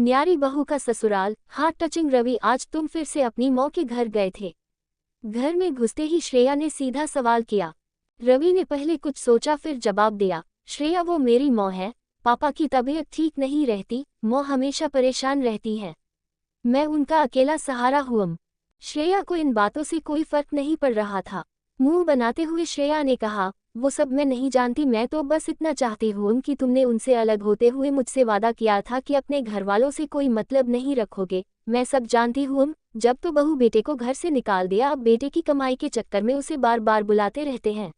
न्यारी बहू का ससुराल। Heart touching. रवि, आज तुम फिर से अपनी माँ के घर गए थे? घर में घुसते ही श्रेया ने सीधा सवाल किया। रवि ने पहले कुछ सोचा फिर जवाब दिया, श्रेया वो मेरी माँ है। पापा की तबीयत ठीक नहीं रहती, माँ हमेशा परेशान रहती है। मैं उनका अकेला सहारा हूँ। श्रेया को इन बातों से कोई फर्क नहीं पड़ रहा था। मुंह बनाते हुए श्रेया ने कहा, वो सब मैं नहीं जानती, मैं तो बस इतना चाहती हूँ कि तुमने उनसे अलग होते हुए मुझसे वादा किया था कि अपने घरवालों से कोई मतलब नहीं रखोगे। मैं सब जानती हूँ। जब तो बहू बेटे को घर से निकाल दिया, अब बेटे की कमाई के चक्कर में उसे बार बार बुलाते रहते हैं।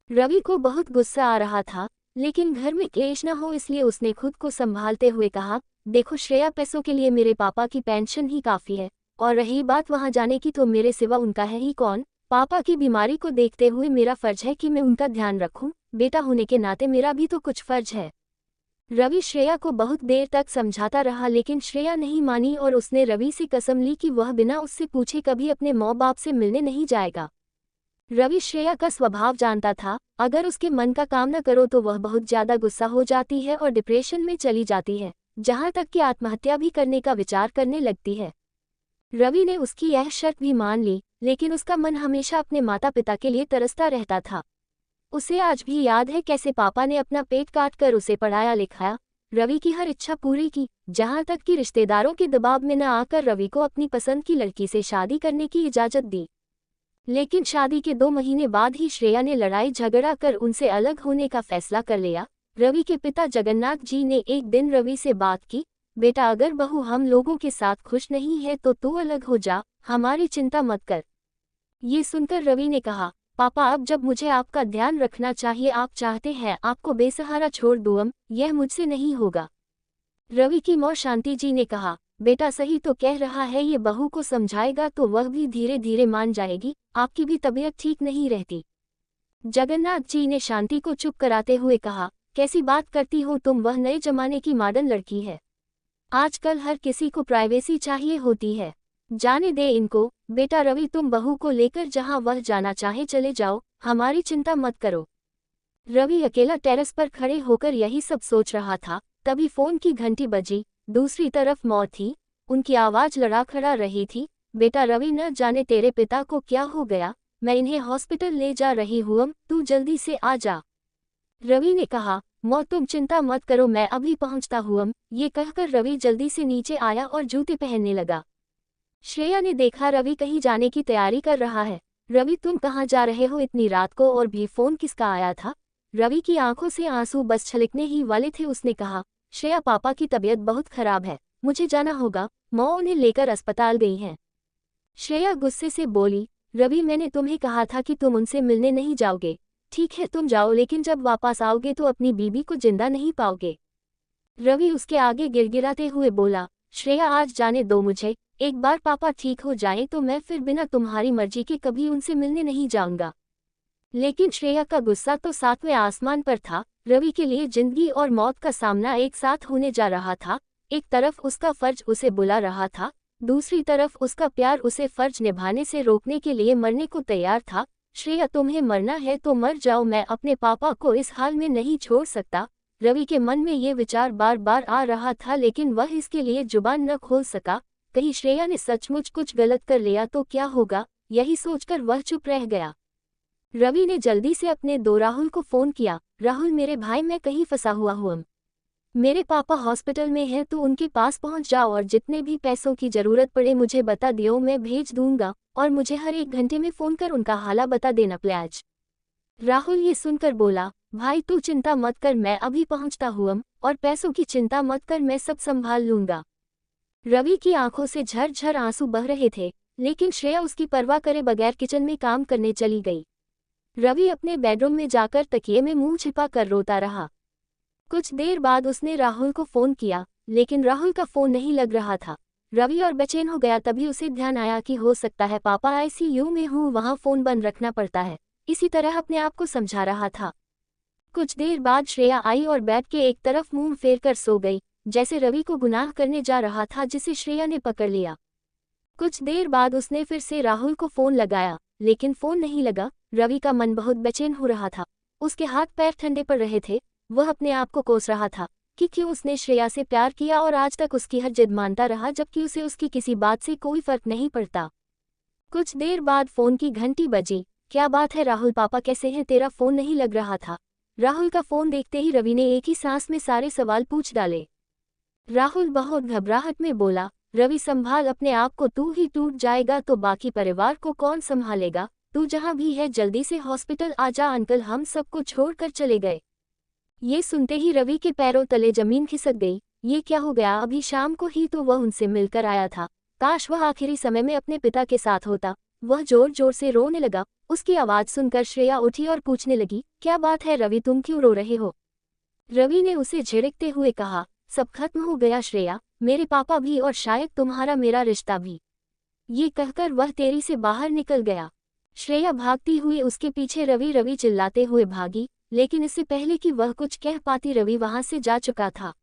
रवि को बहुत गुस्सा आ रहा था, लेकिन घर में क्लेश न हो इसलिए उसने खुद को संभालते हुए कहा, देखो श्रेया, पैसों के लिए मेरे पापा की पेंशन ही काफ़ी है, और रही बात वहाँ जाने की तो मेरे सिवा उनका है ही कौन। पापा की बीमारी को देखते हुए मेरा फर्ज है कि मैं उनका ध्यान रखूं। बेटा होने के नाते मेरा भी तो कुछ फर्ज है। रवि श्रेया को बहुत देर तक समझाता रहा, लेकिन श्रेया नहीं मानी और उसने रवि से कसम ली कि वह बिना उससे पूछे कभी अपने माँ बाप से मिलने नहीं जाएगा। रवि श्रेया का स्वभाव जानता था, अगर उसके मन का काम न करो तो वह बहुत ज्यादा गुस्सा हो जाती है और डिप्रेशन में चली जाती है, जहां तक कि आत्महत्या भी करने का विचार करने लगती है। रवि ने उसकी यह शर्त भी मान ली, लेकिन उसका मन हमेशा अपने माता पिता के लिए तरसता रहता था। उसे आज भी याद है कैसे पापा ने अपना पेट काट कर उसे पढ़ाया लिखाया, रवि की हर इच्छा पूरी की, जहां तक कि रिश्तेदारों के दबाव में न आकर रवि को अपनी पसंद की लड़की से शादी करने की इजाजत दी। लेकिन शादी के 2 महीने बाद ही श्रेया ने लड़ाई झगड़ा कर उनसे अलग होने का फैसला कर लिया। रवि के पिता जगन्नाथ जी ने एक दिन रवि से बात की, बेटा, अगर बहू हम लोगों के साथ खुश नहीं है तो तू अलग हो जा, हमारी चिंता मत कर। ये सुनकर रवि ने कहा, पापा, अब जब मुझे आपका ध्यान रखना चाहिए, आप चाहते हैं आपको बेसहारा छोड़ दूँ, यह मुझसे नहीं होगा। रवि की माँ शांति जी ने कहा, बेटा सही तो कह रहा है, ये बहू को समझाएगा तो वह भी धीरे धीरे मान जाएगी, आपकी भी तबीयत ठीक नहीं रहती। जगन्नाथ जी ने शांति को चुप कराते हुए कहा, कैसी बात करती हो तुम, वह नए जमाने की मॉडर्न लड़की है। आजकल हर किसी को प्राइवेसी चाहिए होती है, जाने दे इनको। बेटा रवि, तुम बहू को लेकर जहां वह जाना चाहे चले जाओ, हमारी चिंता मत करो। रवि अकेला टेरेस पर खड़े होकर यही सब सोच रहा था, तभी फोन की घंटी बजी। दूसरी तरफ मौत थी, उनकी आवाज लड़खड़ा रही थी, बेटा रवि, न जाने तेरे पिता को क्या हो गया, मैं इन्हें हॉस्पिटल ले जा रही हूँ, तू जल्दी से आ जा। रवि ने कहा, मौत तुम चिंता मत करो, मैं अभी पहुंचता हूँ। ये कहकर रवि जल्दी से नीचे आया और जूते पहनने लगा। श्रेया ने देखा रवि कहीं जाने की तैयारी कर रहा है। रवि, तुम कहाँ जा रहे हो इतनी रात को, और भी फोन किसका आया था? रवि की आंखों से आंसू बस छलकने ही वाले थे। उसने कहा, श्रेया, पापा की तबीयत बहुत खराब है, मुझे जाना होगा, माँ उन्हें लेकर अस्पताल गई हैं। श्रेया गुस्से से बोली, रवि, मैंने तुम्हें कहा था कि तुम उनसे मिलने नहीं जाओगे। ठीक है तुम जाओ, लेकिन जब वापस आओगे तो अपनी बीबी को जिंदा नहीं पाओगे। रवि उसके आगे गिड़गिड़ाते हुए बोला, श्रेया, आज जाने दो मुझे, एक बार पापा ठीक हो जाएं तो मैं फिर बिना तुम्हारी मर्जी के कभी उनसे मिलने नहीं जाऊंगा। लेकिन श्रेया का गुस्सा तो 7वें आसमान पर था। रवि के लिए जिंदगी और मौत का सामना एक साथ होने जा रहा था। एक तरफ उसका फर्ज उसे बुला रहा था, दूसरी तरफ उसका प्यार उसे फर्ज निभाने से रोकने के लिए मरने को तैयार था। श्रेया, तुम्हें मरना है तो मर जाओ, मैं अपने पापा को इस हाल में नहीं छोड़ सकता। रवि के मन में ये विचार बार बार आ रहा था, लेकिन वह इसके लिए जुबान न खोल सका। कहीं श्रेया ने सचमुच कुछ गलत कर लिया तो क्या होगा, यही सोचकर वह चुप रह गया। रवि ने जल्दी से अपने दो राहुल को फोन किया, राहुल मेरे भाई, मैं कहीं फंसा हुआ हूँ, मेरे पापा हॉस्पिटल में हैं, तो उनके पास पहुंच जाओ और जितने भी पैसों की जरूरत पड़े मुझे बता दियो, मैं भेज दूंगा, और मुझे हर 1 घंटे में फोन कर उनका हाल बता देना प्लीज। राहुल ये सुनकर बोला, भाई तू चिंता मत कर, मैं अभी पहुंचता हूँ, और पैसों की चिंता मत कर, मैं सब संभाल लूंगा। रवि की आंखों से झरझर आंसू बह रहे थे, लेकिन श्रेया उसकी परवाह करे बगैर किचन में काम करने चली गई। रवि अपने बेडरूम में जाकर तकिए में मुंह छिपा कर रोता रहा। कुछ देर बाद उसने राहुल को फोन किया, लेकिन राहुल का फोन नहीं लग रहा था। रवि और बेचैन हो गया। तभी उसे ध्यान आया कि हो सकता है पापा आईसीयू में हूँ, वहाँ फोन बंद रखना पड़ता है। इसी तरह अपने आप को समझा रहा था। कुछ देर बाद श्रेया आई और बेड के एक तरफ मुंह फेर कर सो गई, जैसे रवि को गुनाह करने जा रहा था, जिसे श्रेया ने पकड़ लिया। कुछ देर बाद उसने फिर से राहुल को फोन लगाया, लेकिन फोन नहीं लगा। रवि का मन बहुत बेचैन हो रहा था, उसके हाथ पैर ठंडे पड़ रहे थे। वह अपने आप को कोस रहा था कि क्यों उसने श्रेया से प्यार किया और आज तक उसकी हर जिद मानता रहा, जबकि उसे उसकी किसी बात से कोई फर्क नहीं पड़ता। कुछ देर बाद फोन की घंटी बजी। क्या बात है राहुल, पापा कैसे हैं? तेरा फोन नहीं लग रहा था। राहुल का फोन देखते ही रवि ने एक ही सांस में सारे सवाल पूछ डाले। राहुल बहुत घबराहट में बोला, रवि संभाल अपने आप को, तू ही टूट जाएगा तो बाकी परिवार को कौन संभालेगा? तू जहां भी है जल्दी से हॉस्पिटल आ जा, अंकल हम सबको छोड़कर चले गए। ये सुनते ही रवि के पैरों तले जमीन खिसक गई। ये क्या हो गया? अभी शाम को ही तो वह उनसे मिलकर आया था। काश वह आखिरी समय में अपने पिता के साथ होता। वह जोर जोर से रोने लगा। उसकी आवाज सुनकर श्रेया उठी और पूछने लगी, क्या बात है रवि, तुम क्यों रो रहे हो? रवि ने उसे झिड़कते हुए कहा, सब खत्म हो गया श्रेया, मेरे पापा भी और शायद तुम्हारा मेरा रिश्ता भी। ये कहकर वह तेरी से बाहर निकल गया। श्रेया भागती हुई उसके पीछे रवि रवि चिल्लाते हुए भागी, लेकिन इससे पहले कि वह कुछ कह पाती रवि वहां से जा चुका था।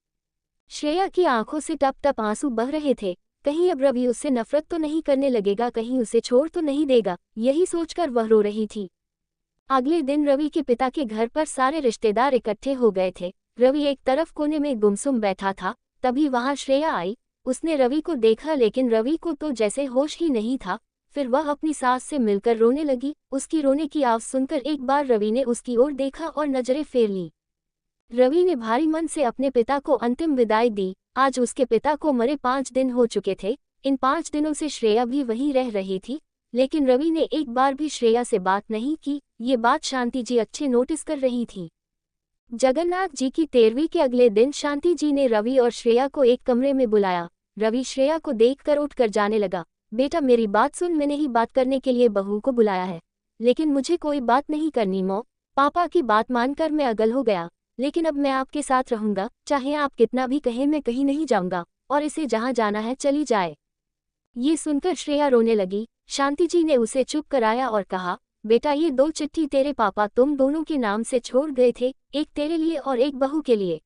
श्रेया की आंखों से टप टप आंसू बह रहे थे। कहीं अब रवि उससे नफरत तो नहीं करने लगेगा, कहीं उसे छोड़ तो नहीं देगा, यही सोचकर वह रो रही थी। अगले दिन रवि के पिता के घर पर सारे रिश्तेदार इकट्ठे हो गए थे। रवि एक तरफ कोने में गुमसुम बैठा था। तभी वहां श्रेया आई। उसने रवि को देखा, लेकिन रवि को तो जैसे होश ही नहीं था। फिर वह अपनी सास से मिलकर रोने लगी। उसकी रोने की आवाज सुनकर एक बार रवि ने उसकी ओर देखा और नजरें फेर ली। रवि ने भारी मन से अपने पिता को अंतिम विदाई दी। आज उसके पिता को मरे 5 दिन हो चुके थे। इन 5 दिनों से श्रेया भी वहीं रह रही थी, लेकिन रवि ने एक बार भी श्रेया से बात नहीं की। ये बात शांति जी अच्छे नोटिस कर रही थी। जगन्नाथ जी की तेरहवीं के अगले दिन शांति जी ने रवि और श्रेया को एक कमरे में बुलाया। रवि श्रेया को देखकर उठकर जाने लगा। बेटा मेरी बात सुन, मैंने ही बात करने के लिए बहू को बुलाया है, लेकिन मुझे कोई बात नहीं करनी मौ। पापा की बात मानकर मैं अगल हो गया, लेकिन अब मैं आपके साथ रहूंगा। चाहे आप कितना भी कहें, मैं कहीं नहीं जाऊंगा और इसे जहां जाना है चली जाए। ये सुनकर श्रेया रोने लगी। शांति जी ने उसे चुप कराया और कहा, बेटा ये 2 चिट्ठी तेरे पापा तुम दोनों के नाम से छोड़ गए थे, एक तेरे लिए और एक बहू के लिए।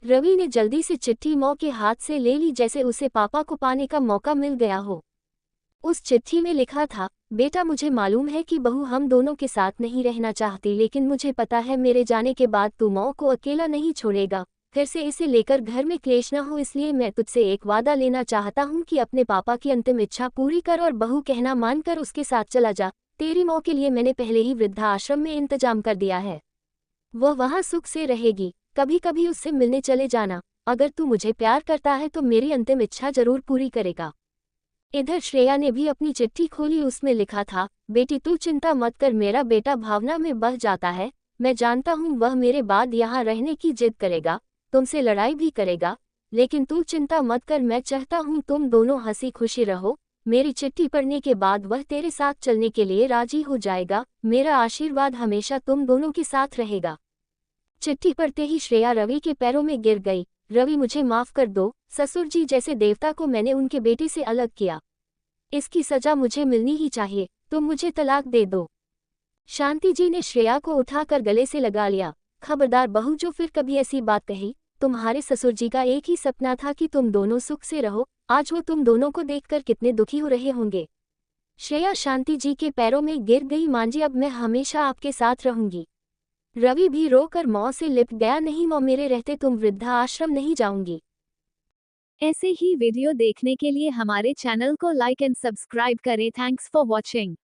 रवि ने जल्दी से चिट्ठी मौ के हाथ से ले ली, जैसे उसे पापा को पाने का मौका मिल गया हो। उस चिट्ठी में लिखा था, बेटा मुझे मालूम है कि बहू हम दोनों के साथ नहीं रहना चाहती, लेकिन मुझे पता है मेरे जाने के बाद तू मौ को अकेला नहीं छोड़ेगा। फिर से इसे लेकर घर में क्लेश न हो, इसलिए मैं तुझसे एक वादा लेना चाहता हूँ कि अपने पापा की अंतिम इच्छा पूरी कर और बहू कहना मानकर उसके साथ चला जा। तेरी मौ के लिए मैंने पहले ही वृद्धाश्रम में इंतजाम कर दिया है। वह वहाँ सुख से रहेगी। कभी कभी उससे मिलने चले जाना। अगर तू मुझे प्यार करता है तो मेरी अंतिम इच्छा जरूर पूरी करेगा। इधर श्रेया ने भी अपनी चिट्ठी खोली। उसमें लिखा था, बेटी तू चिंता मत कर, मेरा बेटा भावना में बह जाता है। मैं जानता हूँ वह मेरे बाद यहाँ रहने की जिद करेगा, तुमसे लड़ाई भी करेगा, लेकिन तू चिंता मत कर। मैं चाहता हूँ तुम दोनों हंसी खुशी रहो। मेरी चिट्ठी पढ़ने के बाद वह तेरे साथ चलने के लिए राजी हो जाएगा। मेरा आशीर्वाद हमेशा तुम दोनों के साथ रहेगा। चिट्ठी पढ़ते ही श्रेया रवि के पैरों में गिर गई। रवि मुझे माफ कर दो, ससुर जी जैसे देवता को मैंने उनके बेटे से अलग किया। इसकी सजा मुझे मिलनी ही चाहिए, तुम मुझे तलाक दे दो। शांति जी ने श्रेया को उठाकर गले से लगा लिया। खबरदार बहू, जो फिर कभी ऐसी बात कही। तुम्हारे ससुर जी का एक ही सपना था कि तुम दोनों सुख से रहो। आज वो तुम दोनों को देखकर कितने दुखी हो रहे होंगे। श्रेया शांति जी के पैरों में गिर गई। मां जी, अब मैं हमेशा आपके साथ रहूंगी। रवि भी रोकर मौ से लिपट गया। नहीं मौ, मेरे रहते तुम वृद्धाश्रम नहीं जाऊंगी। ऐसे ही वीडियो देखने के लिए हमारे चैनल को लाइक एंड सब्सक्राइब करें। Thanks for watching.